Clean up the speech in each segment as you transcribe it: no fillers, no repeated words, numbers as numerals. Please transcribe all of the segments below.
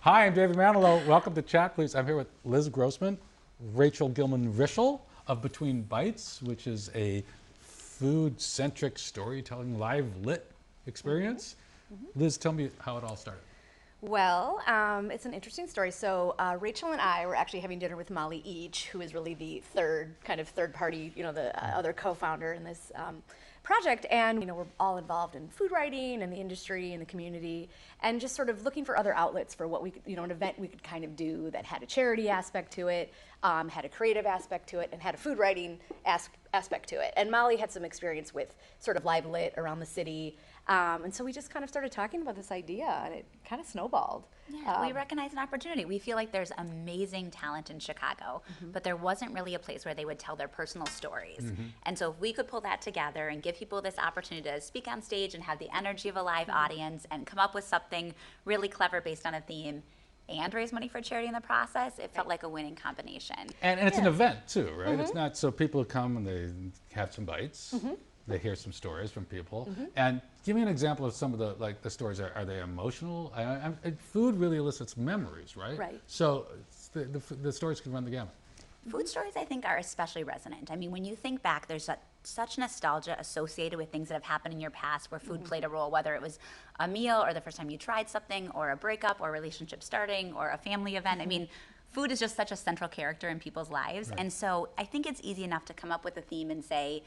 Hi, I'm David Manilow. Welcome to Chat Please. I'm here with Liz Grossman, Rachel Gilman-Rischel of Between Bites, which is a food-centric storytelling live lit experience. Liz, tell me how it all started. Well, it's an interesting story. So Rachel and I were actually having dinner with Molly Each, who is really the third party, the other co-founder in this project. And we're all involved in food writing and the industry and the community, and just sort of looking for other outlets for what we could, an event we could kind of do that had a charity aspect to it, had a creative aspect to it, and had a food writing aspect to it. And Molly had some experience with sort of live lit around the city. And so we just kind of started talking about this idea, and it kind of snowballed. Yeah, we recognize an opportunity. We feel like there's amazing talent in Chicago, but there wasn't really a place where they would tell their personal stories. And so if we could pull that together and give people this opportunity to speak on stage and have the energy of a live audience and come up with something really clever based on a theme and raise money for charity in the process, it felt like a winning combination. And it's an event too, right? It's not so people come and they have some bites. They hear some stories from people. And give me an example of some of the stories. Are they emotional? Food really elicits memories, right? Right. So the stories can run the gamut. Food stories, I think, are especially resonant. I mean, when you think back, there's such nostalgia associated with things that have happened in your past where food played a role, whether it was a meal or the first time you tried something or a breakup or a relationship starting or a family event. I mean, food is just such a central character in people's lives. Right. And so I think it's easy enough to come up with a theme and say,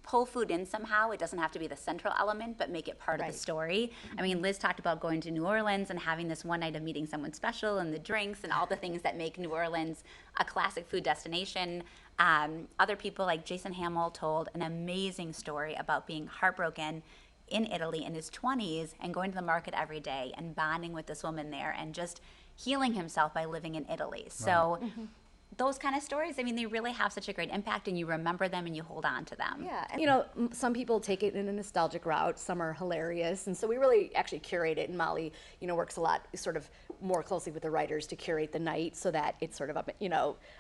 pull food in somehow. It doesn't have to be the central element, but make it part of the story. I mean, Liz talked about going to New Orleans and having this one night of meeting someone special and the drinks and all the things that make New Orleans a classic food destination. Other people like Jason Hamill told an amazing story about being heartbroken in Italy in his 20s and going to the market every day and bonding with this woman there and just healing himself by living in Italy. So those kind of stories, I mean, they really have such a great impact, and you remember them and you hold on to them. Yeah, and some people take it in a nostalgic route, some are hilarious, and so we really actually curate it, and Molly, works a lot sort of more closely with the writers to curate the night so that it's sort of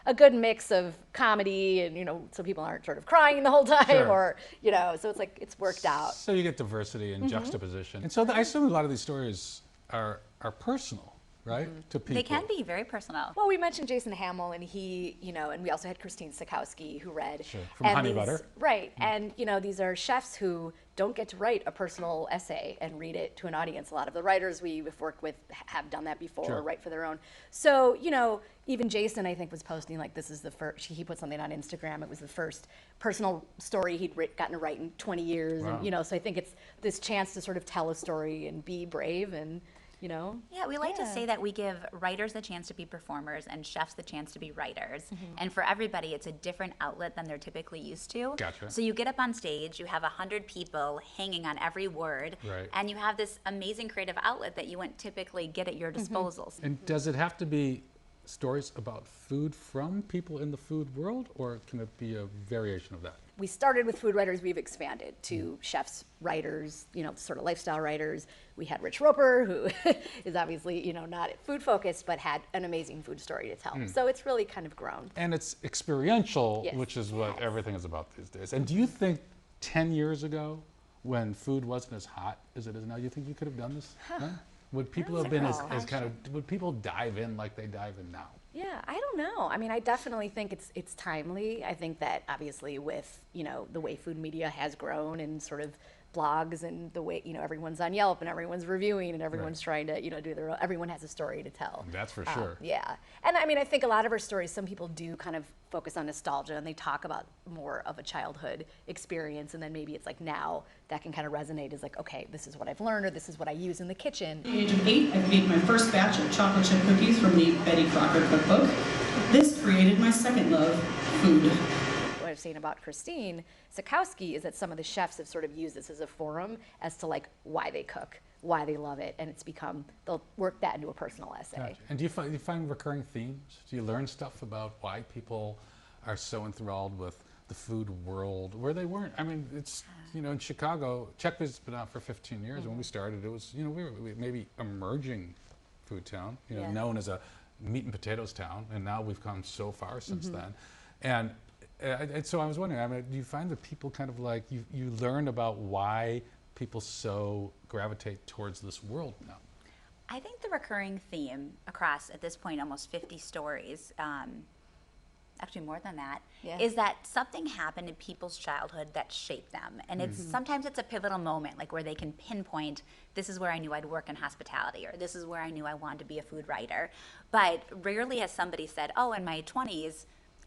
a good mix of comedy and, so people aren't sort of crying the whole time or, so it's like it's worked out. So you get diversity and juxtaposition. And so I assume a lot of these stories are personal. Right? To people. They can be very personal. Well, we mentioned Jason Hamill, and he, and we also had Christine Sikowski, who read. Sure. From Honey Butter. Right. And, these are chefs who don't get to write a personal essay and read it to an audience. A lot of the writers we've worked with have done that before, or write for their own. So, even Jason, I think, was posting, like, this is the first, he put something on Instagram. It was the first personal story he'd gotten to write in 20 years. Wow. And, so I think it's this chance to sort of tell a story and be brave and, Yeah, we like to say that we give writers the chance to be performers and chefs the chance to be writers. And for everybody, it's a different outlet than they're typically used to. Gotcha. So you get up on stage, you have 100 people hanging on every word, and you have this amazing creative outlet that you wouldn't typically get at your disposal. And does it have to be stories about food from people in the food world, or can it be a variation of that? We started with food writers, we've expanded to chefs, writers, sort of lifestyle writers. We had Rich Roper, who is obviously, not food focused, but had an amazing food story to tell. So it's really kind of grown. And it's experiential, which is what everything is about these days. And do you think 10 years ago, when food wasn't as hot as it is now, you think you could have done this? Huh? Would people have been as would people dive in like they dive in now? Yeah, I don't know. I mean, I definitely think it's timely. I think that obviously with, the way food media has grown and sort of blogs and the way, everyone's on Yelp and everyone's reviewing and everyone's trying to, do their own, everyone has a story to tell. That's for sure. Yeah. And I mean, I think a lot of our stories, some people do kind of focus on nostalgia and they talk about more of a childhood experience. And then maybe it's like now that can kind of resonate as like, okay, this is what I've learned or this is what I use in the kitchen. At the age of 8, I made my first batch of chocolate chip cookies from the Betty Crocker cookbook. This created my second love, food. What I've seen about Christine Sikowski is that some of the chefs have sort of used this as a forum as to like why they cook, why they love it, and it's become, they'll work that into a personal essay. Gotcha. And do you find recurring themes? Do you learn stuff about why people are so enthralled with the food world where they weren't? I mean, it's, in Chicago, Czech Biz's been out for 15 years. When we started, it was, we were maybe emerging food town, known as a meat and potatoes town, and now we've come so far since then. And so I was wondering, I mean, do you find that people kind of like, you learn about why people so gravitate towards this world now? I think the recurring theme across, at this point, almost 50 stories, actually more than that, Yeah. is that something happened in people's childhood that shaped them. And it's sometimes it's a pivotal moment, like where they can pinpoint, this is where I knew I'd work in hospitality, or this is where I knew I wanted to be a food writer. But rarely has somebody said, oh, in my 20s,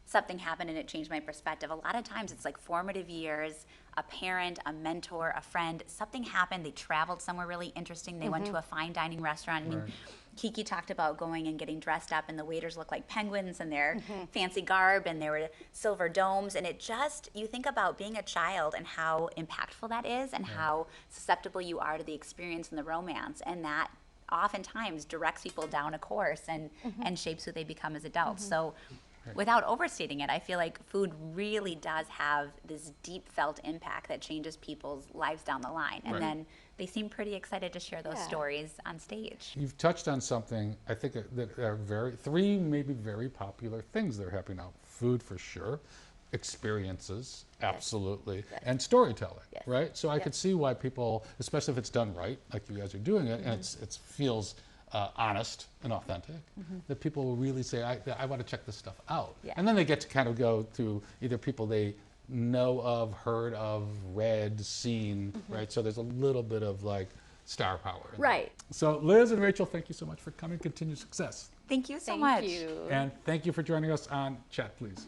something happened and it changed my perspective. A lot of times it's like formative years, a parent, a mentor, a friend, something happened, they traveled somewhere really interesting, they went to a fine dining restaurant. I mean, Right. Kiki talked about going and getting dressed up, and the waiters looked like penguins in their fancy garb, and there were silver domes. And it just, you think about being a child and how impactful that is, and how susceptible you are to the experience and the romance. And that oftentimes directs people down a course and shapes who they become as adults. So without overstating it, I feel like food really does have this deep felt impact that changes people's lives down the line. And Right. then they seem pretty excited to share those Yeah. stories on stage. You've touched on something, I think, that are three maybe very popular things that are happening now. Food for sure, experiences, absolutely, and storytelling, Yes. right? So I could see why people, especially if it's done right, like you guys are doing it, and it feels honest and authentic, that people will really say, I want to check this stuff out. Yeah. And then they get to kind of go to either people they know of, heard of, read, seen, right? So there's a little bit of like star power. in that. Right. So Liz and Rachel, thank you so much for coming. Continued success. Thank you so Thank much. you. And thank you for joining us on Chat Please.